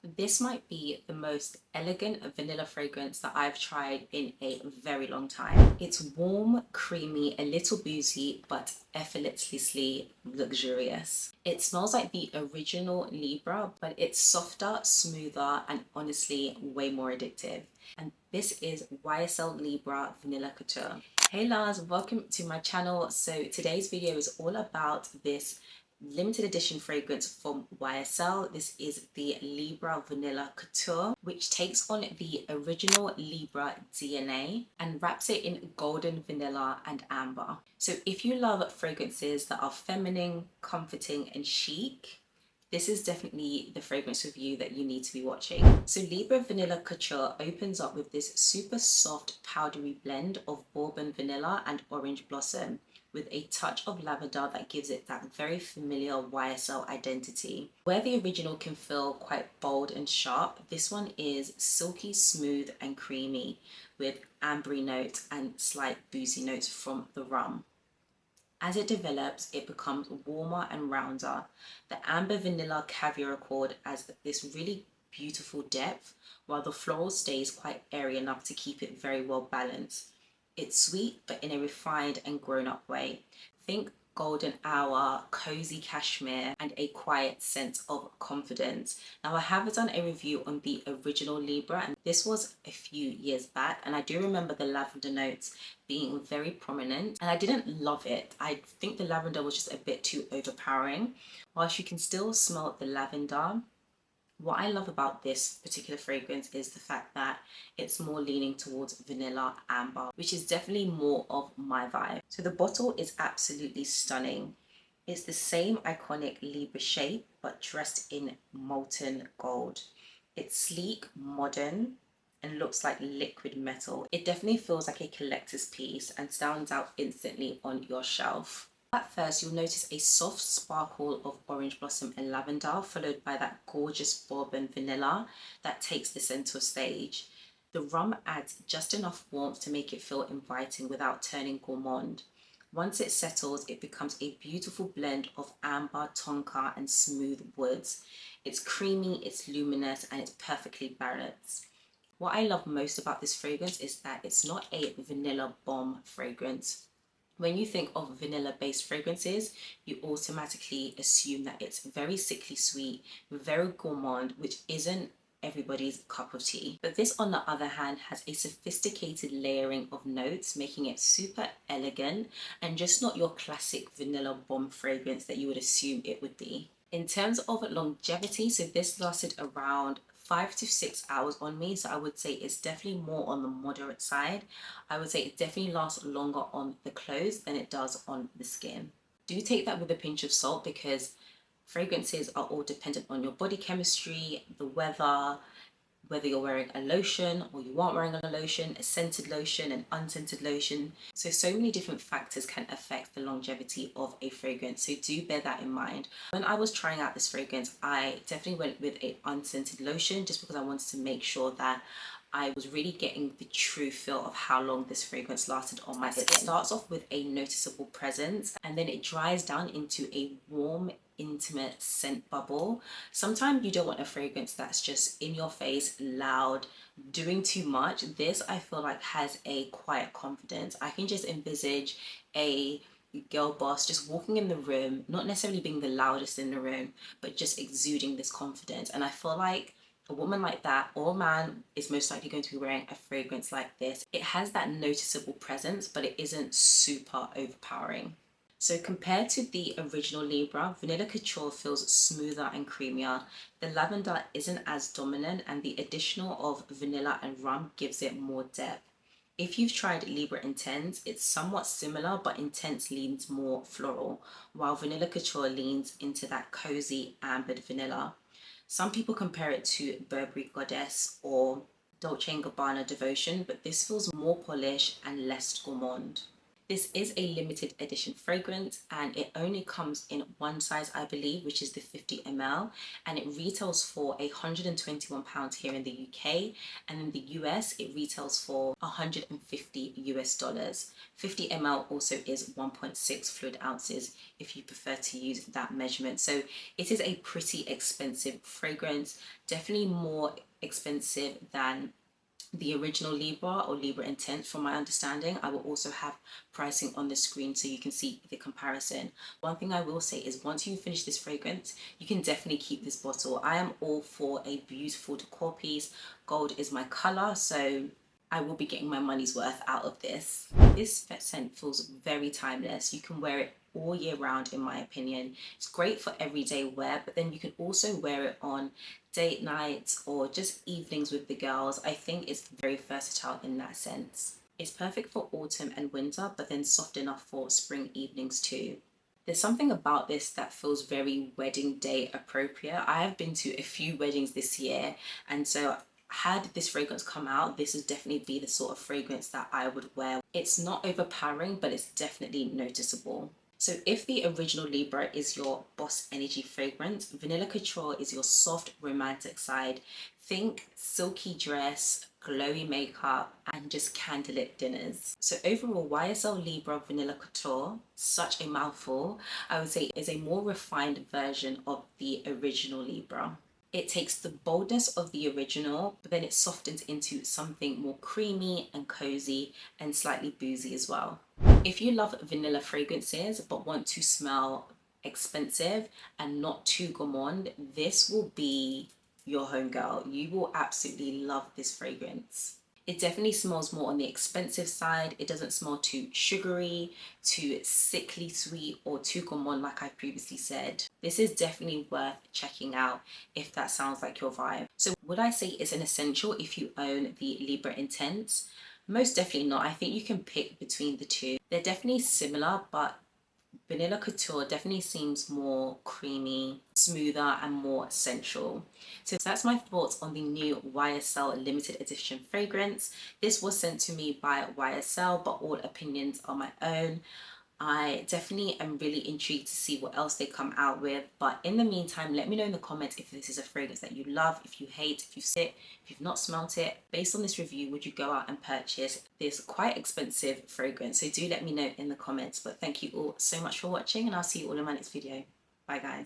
This might be the most elegant vanilla fragrance that I've tried in a very long time. It's warm, creamy, a little boozy, but effortlessly luxurious. It smells like the original Libra, but it's softer, smoother, and honestly way more addictive. And this is YSL Libre Vanille Couture. Hey Lars, welcome to my channel. So today's video is all about this limited edition fragrance from YSL. This is the Libre Vanille Couture, which takes on the original Libre DNA and wraps it in golden vanilla and amber. So if you love fragrances that are feminine, comforting, and chic, this is definitely the fragrance review that you need to be watching. So Libre Vanille Couture opens up with this super soft powdery blend of bourbon vanilla and orange blossom, with a touch of lavender that gives it that very familiar YSL identity. Where the original can feel quite bold and sharp, this one is silky smooth and creamy with ambery notes and slight boozy notes from the rum. As it develops, it becomes warmer and rounder. The amber vanilla caviar accord adds this really beautiful depth, while the floral stays quite airy enough to keep it very well balanced. It's sweet, but in a refined and grown-up way. Think golden hour, cozy cashmere, and a quiet sense of confidence. Now, I have done a review on the original Libra, and this was a few years back, and I do remember the lavender notes being very prominent, and I didn't love it. I think the lavender was just a bit too overpowering. Whilst you can still smell the lavender, what I love about this particular fragrance is the fact that it's more leaning towards vanilla amber, which is definitely more of my vibe. So the bottle is absolutely stunning. It's the same iconic Libra shape, but dressed in molten gold. It's sleek, modern, and looks like liquid metal. It definitely feels like a collector's piece and stands out instantly on your shelf. At first, you'll notice a soft sparkle of orange blossom and lavender, followed by that gorgeous bourbon vanilla that takes the center stage. The rum adds just enough warmth to make it feel inviting without turning gourmand. Once it settles, it becomes a beautiful blend of amber, tonka, and smooth woods. It's creamy, it's luminous, and it's perfectly balanced. What I love most about this fragrance is that it's not a vanilla bomb fragrance. When you think of vanilla-based fragrances, you automatically assume that it's very sickly sweet, very gourmand, which isn't everybody's cup of tea. But this, on the other hand, has a sophisticated layering of notes, making it super elegant and just not your classic vanilla bomb fragrance that you would assume it would be. In terms of longevity, so this lasted around 5 to 6 hours on me, so I would say it's definitely more on the moderate side. I would say it definitely lasts longer on the clothes than it does on the skin. Do take that with a pinch of salt, because fragrances are all dependent on your body chemistry, the weather, whether you're wearing a lotion or you aren't wearing a lotion, a scented lotion, an unscented lotion. So many different factors can affect the longevity of a fragrance. So do bear that in mind. When I was trying out this fragrance, I definitely went with an unscented lotion just because I wanted to make sure that I was really getting the true feel of how long this fragrance lasted on my skin. It starts off with a noticeable presence, and then it dries down into a warm, intimate scent bubble. Sometimes you don't want a fragrance that's just in your face, loud, doing too much. This, I feel like, has a quiet confidence. I can just envisage a girl boss just walking in the room, not necessarily being the loudest in the room, but just exuding this confidence. And I feel like a woman like that, or a man, is most likely going to be wearing a fragrance like this. It has that noticeable presence, but it isn't super overpowering. So compared to the original Libra, Vanilla Couture feels smoother and creamier. The lavender isn't as dominant, and the additional of vanilla and rum gives it more depth. If you've tried Libra Intense, it's somewhat similar, but Intense leans more floral, while Vanilla Couture leans into that cozy ambered vanilla. Some people compare it to Burberry Goddess or Dolce & Gabbana Devotion, but this feels more polished and less gourmand. This is a limited edition fragrance and it only comes in one size, I believe, which is the 50 ml, and it retails for £121 here in the UK, and in the US it retails for $150 US. 50 ml also is 1.6 fluid ounces if you prefer to use that measurement. So it is a pretty expensive fragrance, definitely more expensive than the original Libra or Libra Intense from my understanding. I will also have pricing on the screen so you can see the comparison. One thing I will say is once you finish this fragrance, you can definitely keep this bottle. I am all for a beautiful decor piece. Gold is my color, so I will be getting my money's worth out of this. This scent feels very timeless. You can wear it all year round, in my opinion. It's great for everyday wear, but then you can also wear it on date nights or just evenings with the girls. I think it's very versatile in that sense. It's perfect for autumn and winter, but then soft enough for spring evenings too. There's something about this that feels very wedding day appropriate. I have been to a few weddings this year, and so had this fragrance come out, this would definitely be the sort of fragrance that I would wear. It's not overpowering, but it's definitely noticeable. So if the original Libra is your boss energy fragrance, Vanilla Couture is your soft romantic side. Think silky dress, glowy makeup, and just candlelit dinners. So overall, YSL Libra Vanilla Couture, such a mouthful, I would say is a more refined version of the original Libra. It takes the boldness of the original, but then it softens into something more creamy and cozy and slightly boozy as well. If you love vanilla fragrances but want to smell expensive and not too gourmand, this will be your home girl. You will absolutely love this fragrance. It definitely smells more on the expensive side. It doesn't smell too sugary, too sickly sweet, or too gourmand like I previously said. This is definitely worth checking out if that sounds like your vibe. So would I say it's an essential if you own the Libra Intense? Most definitely not. I think you can pick between the two. They're definitely similar, but Vanilla Couture definitely seems more creamy, smoother, and more sensual. So that's my thoughts on the new YSL limited edition fragrance. This was sent to me by YSL, but all opinions are my own. I definitely am really intrigued to see what else they come out with. But in the meantime, let me know in the comments if this is a fragrance that you love, if you hate, if you've seen it, if you've not smelt it. Based on this review, would you go out and purchase this quite expensive fragrance? So do let me know in the comments. But thank you all so much for watching, and I'll see you all in my next video. Bye guys.